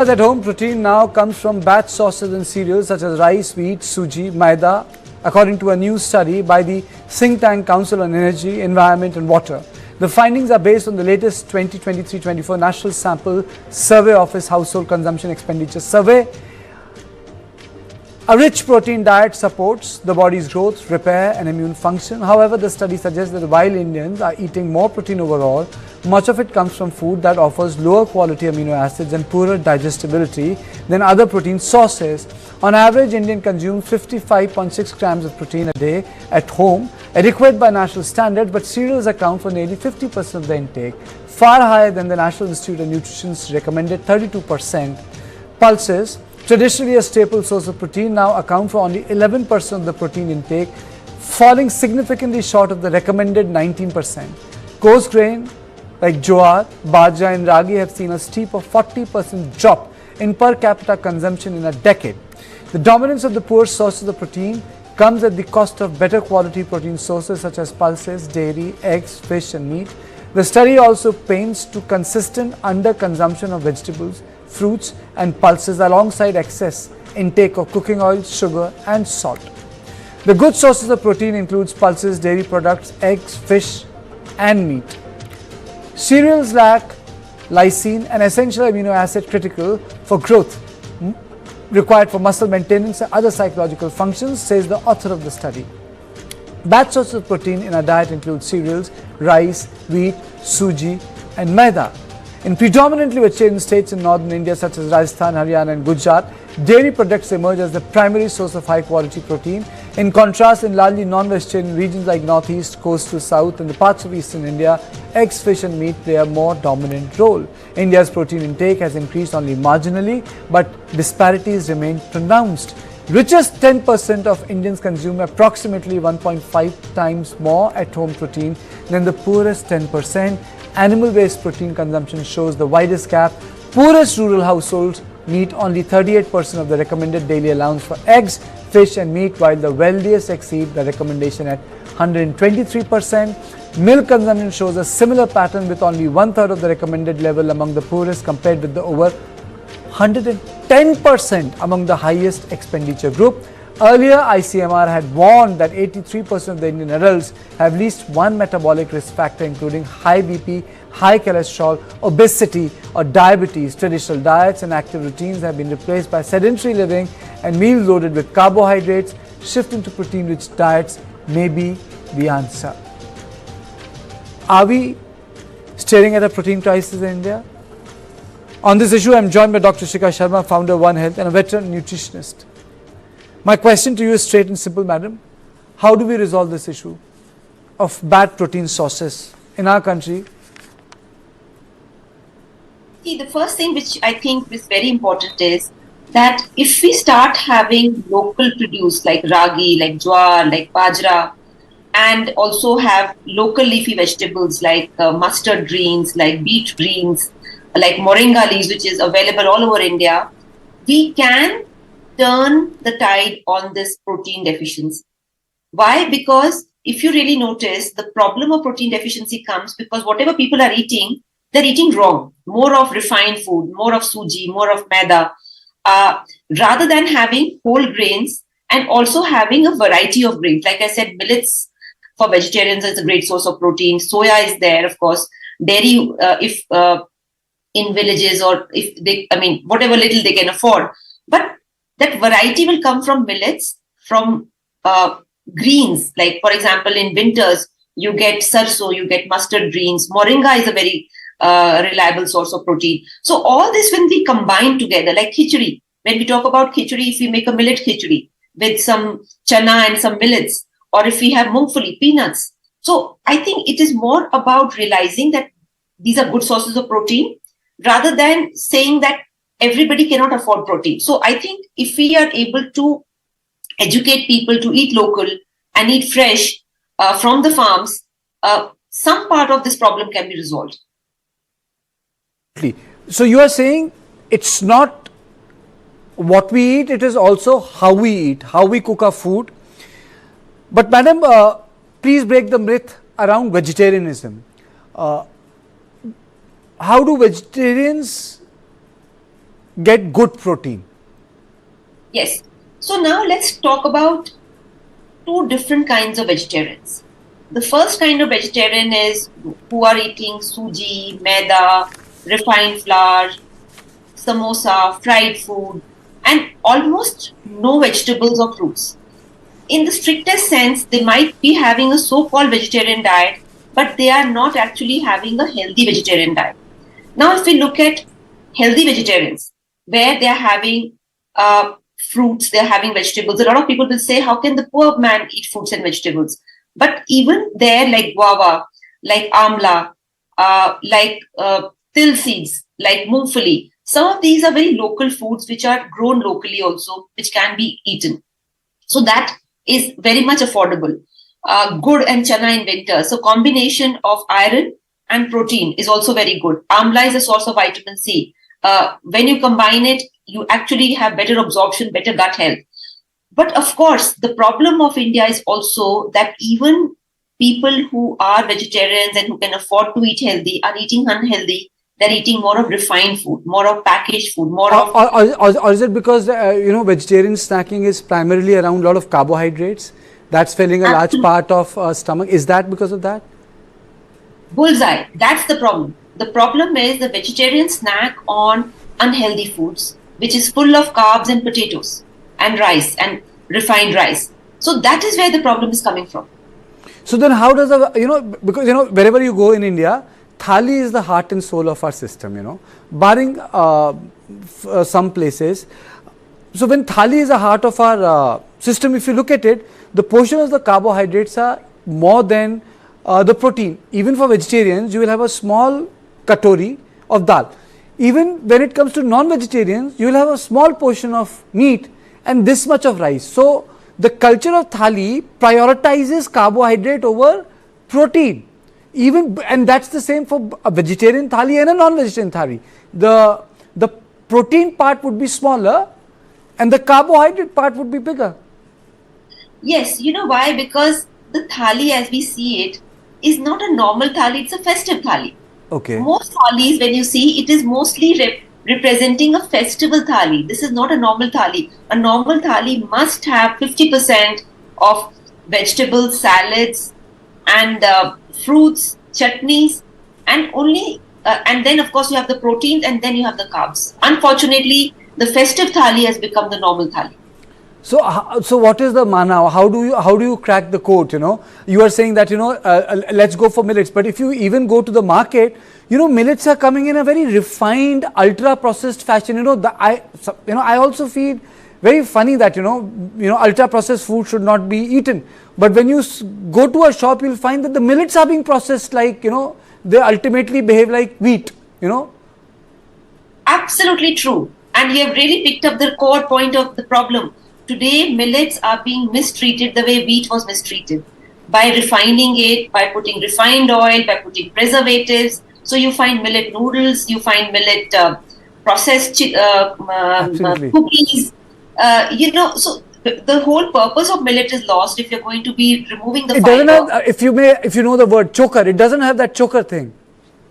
At home protein now comes from batch sauces and cereals such as rice, wheat, suji, maida, according to a new study by the think tank Council on Energy, Environment and Water. The findings are based on the latest 2023-24 National Sample Survey Office Household Consumption Expenditure Survey. A rich protein diet supports the body's growth, repair and immune function. However, the study suggests that while Indians are eating more protein overall, much of it comes from food that offers lower quality amino acids and poorer digestibility than other protein sources. On average, Indian consumes 55.6 grams of protein a day at home, adequate by national standards, but cereals account for nearly 50% of the intake, far higher than the National Institute of Nutrition's recommended 32%. Pulses, traditionally a staple source of protein, now account for only 11% of the protein intake, falling significantly short of the recommended 19%. Coarse grain like jowar, bajra and ragi have seen a steep of 40% drop in per capita consumption in a decade. The dominance of the poor sources of protein comes at the cost of better quality protein sources such as pulses, dairy, eggs, fish and meat. The study also paints to consistent underconsumption of vegetables, fruits and pulses alongside excess intake of cooking oil, sugar and salt. The good sources of protein includes pulses, dairy products, eggs, fish and meat. Cereals lack lysine, an essential amino acid critical for growth, required for muscle maintenance and other psychological functions, says the author of the study. Batch sources of protein in our diet include cereals, rice, wheat, suji and maida. In predominantly vegetarian states in northern India such as Rajasthan, Haryana and Gujarat, dairy products emerge as the primary source of high quality protein. In contrast, in largely non-vegetarian regions like northeast, coastal south and the parts of eastern India, eggs, fish and meat play a more dominant role. India's protein intake has increased only marginally, but disparities remain pronounced. Richest 10% of Indians consume approximately 1.5 times more at-home protein than the poorest 10%. Animal-based protein consumption shows the widest gap. Poorest rural households meet only 38% of the recommended daily allowance for eggs, fish and meat, while the wealthiest exceed the recommendation at 123%. Milk consumption shows a similar pattern with only one-third of the recommended level among the poorest compared with the over 110% among the highest expenditure group. Earlier, ICMR had warned that 83% of the Indian adults have at least one metabolic risk factor, including high BP, high cholesterol, obesity or diabetes. Traditional diets and active routines have been replaced by sedentary living and meals loaded with carbohydrates. Shifting to protein-rich diets may be the answer. Are we staring at a protein crisis in India? On this issue, I am joined by Dr. Shikha Sharma, founder of One Health and a veteran nutritionist. My question to you is straight and simple, madam. How do we resolve this issue of bad protein sources in our country? See, the first thing which I think is very important is that if we start having local produce like ragi, like jowar, like bajra, and also have local leafy vegetables like mustard greens, like beet greens, like moringa leaves, which is available all over India, we can turn the tide on this protein deficiency. Why? Because if you really notice, the problem of protein deficiency comes because whatever people are eating, they're eating wrong. More of refined food, more of suji, more of maida, rather than having whole grains and also having a variety of grains. Like I said, millets for vegetarians is a great source of protein. Soya is there, of course. Dairy, if in villages or if they, whatever little they can afford. But that variety will come from millets, from greens. Like, for example, in winters, you get sarso, you get mustard greens. Moringa is a very reliable source of protein. So all this, when we combine together, like khichdi, when we talk about khichdi, if we make a millet khichdi with some chana and some millets, or if we have mungfali, peanuts. So I think it is more about realizing that these are good sources of protein rather than saying that everybody cannot afford protein. So I think if we are able to educate people to eat local and eat fresh from the farms, some part of this problem can be resolved. So you are saying it's not what we eat, it is also how we eat, how we cook our food. But madam, please break the myth around vegetarianism. How do vegetarians get good protein? Yes. So now let's talk about two different kinds of vegetarians. The first kind of vegetarian is who are eating suji, maida, refined flour, samosa, fried food, and almost no vegetables or fruits. In the strictest sense, they might be having a so-called vegetarian diet, but they are not actually having a healthy vegetarian diet. Now, if we look at healthy vegetarians, where they are having fruits, they are having vegetables, a lot of people will say, how can the poor man eat fruits and vegetables? But even there, like guava, like amla, til seeds, like mungfali, some of these are very local foods which are grown locally also, which can be eaten. So that is very much affordable. Good and chana in winter. So combination of iron and protein is also very good. Amla is a source of vitamin C. When you combine it, you actually have better absorption, better gut health. But of course, the problem of India is also that even people who are vegetarians and who can afford to eat healthy are eating unhealthy. They're eating more of refined food, more of packaged food, more of... Or is it because, vegetarian snacking is primarily around a lot of carbohydrates? That's filling a large part of stomach. Is that because of that? Bullseye. That's the problem. The problem is the vegetarian snack on unhealthy foods, which is full of carbs and potatoes and rice and refined rice. So that is where the problem is coming from. So then how does because wherever you go in India, thali is the heart and soul of our system, barring some places. So when thali is the heart of our system, if you look at it, the portion of the carbohydrates are more than the protein. Even for vegetarians, you will have a small katori of dal. Even when it comes to non-vegetarians, you will have a small portion of meat and this much of rice. So the culture of thali prioritizes carbohydrate over protein. And that's the same for a vegetarian thali and a non-vegetarian thali. The protein part would be smaller and the carbohydrate part would be bigger. Yes, you know why? Because the thali as we see it is not a normal thali, it's a festive thali. Okay. Most thalis, when you see, it is mostly representing a festival thali. This is not a normal thali. A normal thali must have 50% of vegetables, salads, and fruits, chutneys, and and then of course you have the proteins and then you have the carbs. Unfortunately, the festive thali has become the normal thali. So what is the mana? How do you crack the code? You are saying that let's go for millets, but if you even go to the market, millets are coming in a very refined, ultra processed fashion. I also feel very funny that ultra processed food should not be eaten. But when you go to a shop, you'll find that the millets are being processed like they ultimately behave like wheat. Absolutely true, and you have really picked up the core point of the problem. Today, millets are being mistreated the way wheat was mistreated, by refining it, by putting refined oil, by putting preservatives. So you find millet noodles, you find millet processed cookies. So the whole purpose of millet is lost if you're going to be removing the fiber. It doesn't have, if you know the word choker, it doesn't have that choker thing.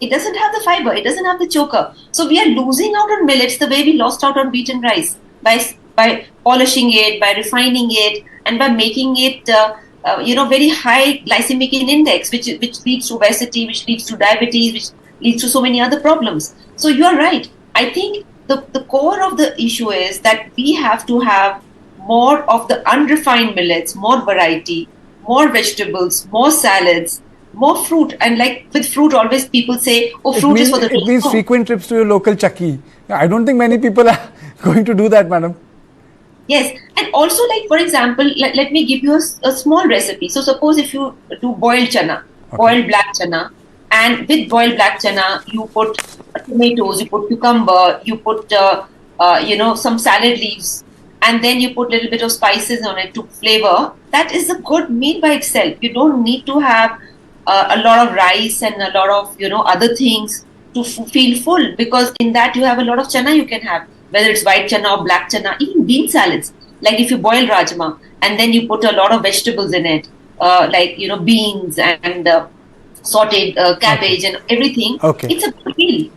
It doesn't have the fiber, it doesn't have the choker. So we are losing out on millets the way we lost out on wheat and rice by polishing it, by refining it, and by making it very high glycemic index, which leads to obesity, which leads to diabetes, which leads to so many other problems. So you are right. I think the core of the issue is that we have to have more of the unrefined millets, more variety, more vegetables, more salads, more fruit. And like with fruit, always people say, fruit is for the... It means frequent trips to your local chakki. I don't think many people are going to do that, madam. Yes, and also like for example, let me give you a small recipe. So suppose if you do boiled chana, boiled black chana, and with boiled black chana, you put tomatoes, you put cucumber, you put some salad leaves, and then you put a little bit of spices on it to flavor. That is a good meal by itself. You don't need to have a lot of rice and a lot of other things to feel full, because in that you have a lot of chana you can have, whether it's white chana or black chana, even bean salads. Like if you boil rajma and then you put a lot of vegetables in it, beans and sauteed cabbage and everything, it's a good meal.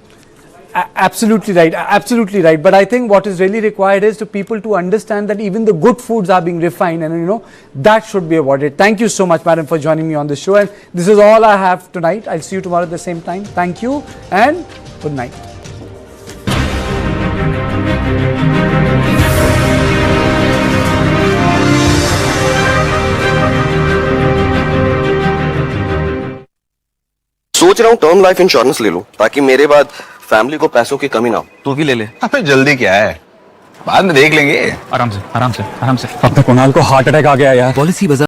Absolutely right, absolutely right. But I think what is really required is to people to understand that even the good foods are being refined, and that should be avoided. Thank you so much, madam, for joining me on the show. And this is all I have tonight. I'll see you tomorrow at the same time. Thank you and good night. सोच रहा हूँ term life insurance ले लूं ताकि मेरे बाद family को पैसों की कमी ना हो। तू भी ले ले। हमें जल्दी क्या है, बाद में देख लेंगे। आराम से आराम से आराम से। अपने कुणाल को हार्ट अटैक आ गया यार। पॉलिसी बाजार